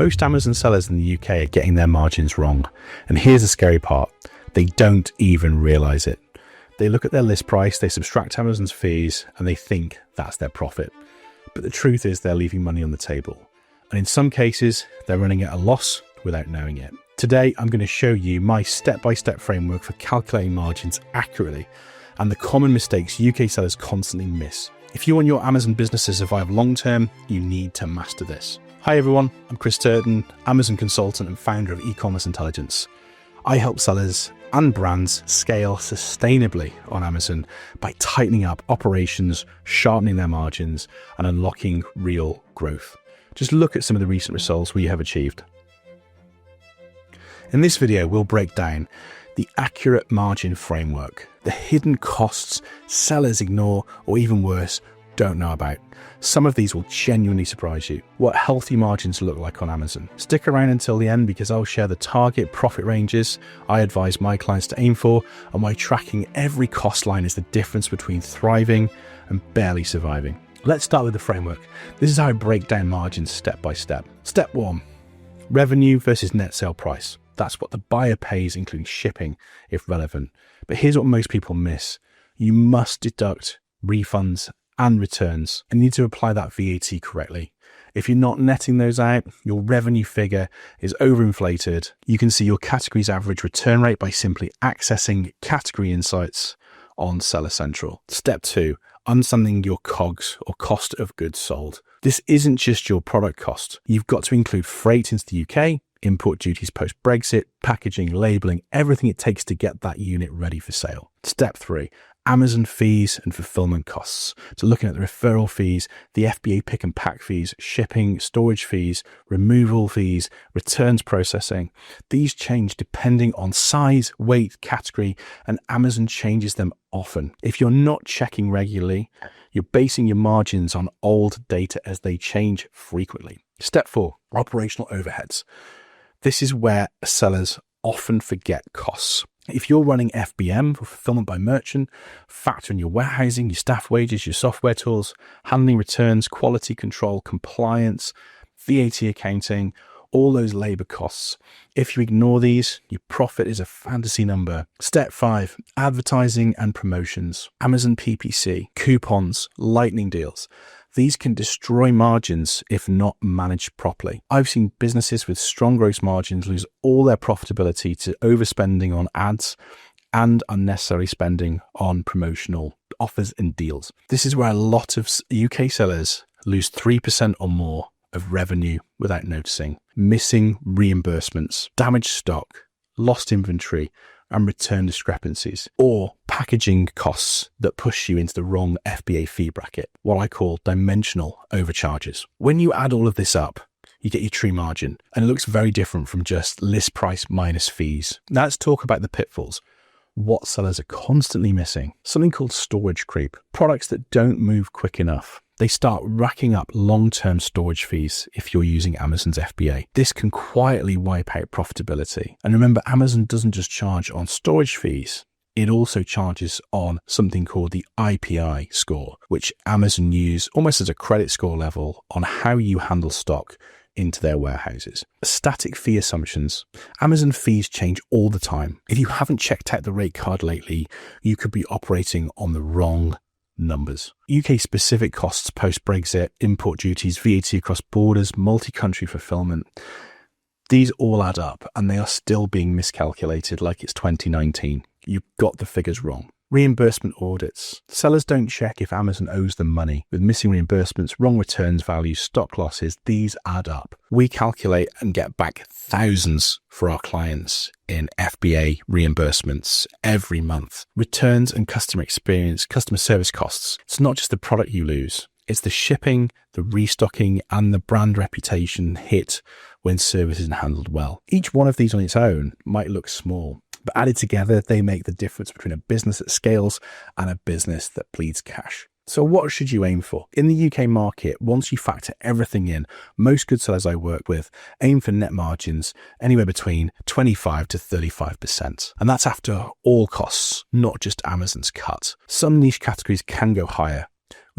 Most Amazon sellers in the UK are getting their margins wrong. And here's the scary part. They don't even realize it. They look at their list price, they subtract Amazon's fees, and they think that's their profit. But the truth is they're leaving money on the table. And in some cases, they're running at a loss without knowing it. Today, I'm going to show you my step-by-step framework for calculating margins accurately and the common mistakes UK sellers constantly miss. If you want your Amazon business to survive long-term, you need to master this. Hi everyone, I'm Chris Turton, Amazon consultant and founder of Ecommerce Intelligence. I help sellers and brands scale sustainably on Amazon by tightening up operations, sharpening their margins, and unlocking real growth. Just look at some of the recent results we have achieved. In this video, we'll break down the accurate margin framework, the hidden costs sellers ignore or even worse, don't know about. Some of these will genuinely surprise you. What healthy margins look like on Amazon. Stick around until the end because I'll share the target profit ranges I advise my clients to aim for and why tracking every cost line is the difference between thriving and barely surviving. Let's start with the framework. This is how I break down margins step by step. Step 1, revenue versus net sale price. That's what the buyer pays, including shipping, if relevant. But here's what most people miss. You must deduct refunds and returns and need to apply that VAT correctly. If you're not netting those out, your revenue figure is overinflated. You can see your category's average return rate by simply accessing category insights on Seller Central. Step 2, understanding your COGS or cost of goods sold. This isn't just your product cost. You've got to include freight into the UK, import duties post-Brexit, packaging, labeling, everything it takes to get that unit ready for sale. Step 3, Amazon fees and fulfillment costs. So looking at the referral fees, the FBA pick and pack fees, shipping, storage fees, removal fees, returns processing. These change depending on size, weight, category, and Amazon changes them often. If you're not checking regularly, you're basing your margins on old data as they change frequently. Step 4, operational overheads. This is where sellers often forget costs. If you're running FBM, for fulfillment by merchant, factor in your warehousing, your staff wages, your software tools, handling returns, quality control, compliance, VAT accounting, all those labor costs. If you ignore these, your profit is a fantasy number. Step 5, advertising and promotions. Amazon PPC, coupons, lightning deals. These can destroy margins if not managed properly. I've seen businesses with strong gross margins lose all their profitability to overspending on ads and unnecessary spending on promotional offers and deals. This is where a lot of UK sellers lose 3% or more of revenue without noticing. Missing reimbursements, damaged stock, lost inventory, and return discrepancies, or packaging costs that push you into the wrong FBA fee bracket, what I call dimensional overcharges. When you add all of this up, you get your true margin, and it looks very different from just list price minus fees. Now let's talk about the pitfalls. What sellers are constantly missing. Something called storage creep. Products that don't move quick enough. They start racking up long-term storage fees if you're using Amazon's FBA. This can quietly wipe out profitability. And remember, Amazon doesn't just charge on storage fees. It also charges on something called the IPI score, which Amazon use almost as a credit score level on how you handle stock into their warehouses. Static fee assumptions. Amazon fees change all the time. If you haven't checked out the rate card lately, you could be operating on the wrong numbers. UK specific costs post-Brexit, import duties, VAT across borders, multi-country fulfillment. These all add up and they are still being miscalculated like it's 2019. You've got the figures wrong. Reimbursement audits. Sellers don't check if Amazon owes them money. With missing reimbursements, wrong returns values, stock losses, these add up. We calculate and get back thousands for our clients in FBA reimbursements every month. Returns and customer experience, customer service costs. It's not just the product you lose. It's the shipping, the restocking, and the brand reputation hit when service isn't handled well. Each one of these on its own might look small, but added together, they make the difference between a business that scales and a business that bleeds cash. So what should you aim for? In the UK market, once you factor everything in, most good sellers I work with aim for net margins anywhere between 25 to 35%. And that's after all costs, not just Amazon's cut. Some niche categories can go higher.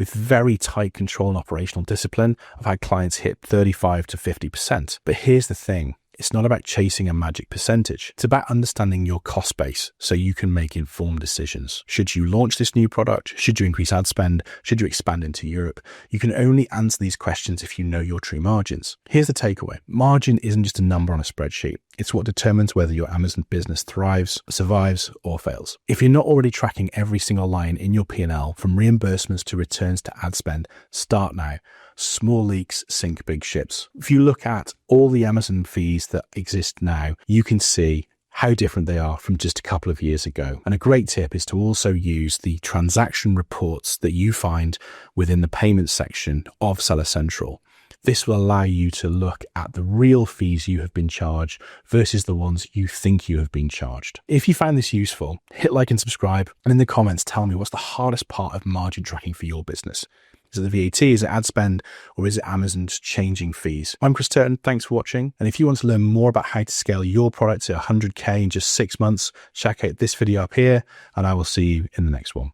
with very tight control and operational discipline. I've had clients hit 35 to 50%. But here's the thing. It's not about chasing a magic percentage. It's about understanding your cost base so you can make informed decisions. Should you launch this new product? Should you increase ad spend? Should you expand into Europe? You can only answer these questions if you know your true margins. Here's the takeaway. Margin isn't just a number on a spreadsheet. It's what determines whether your Amazon business thrives, survives, or fails. If you're not already tracking every single line in your P&L, from reimbursements to returns to ad spend, start now. Small leaks sink big ships. If you look at all the Amazon fees that exist now, you can see how different they are from just a couple of years ago. And a great tip is to also use the transaction reports that you find within the payments section of Seller Central. This will allow you to look at the real fees you have been charged versus the ones you think you have been charged. If you found this useful, hit like and subscribe, and in the comments tell me what's the hardest part of margin tracking for your business. Is it the VAT? Is it ad spend? Or is it Amazon's changing fees? I'm Chris Turton. Thanks for watching. And if you want to learn more about how to scale your product to 100K in just 6 months, check out this video up here, and I will see you in the next one.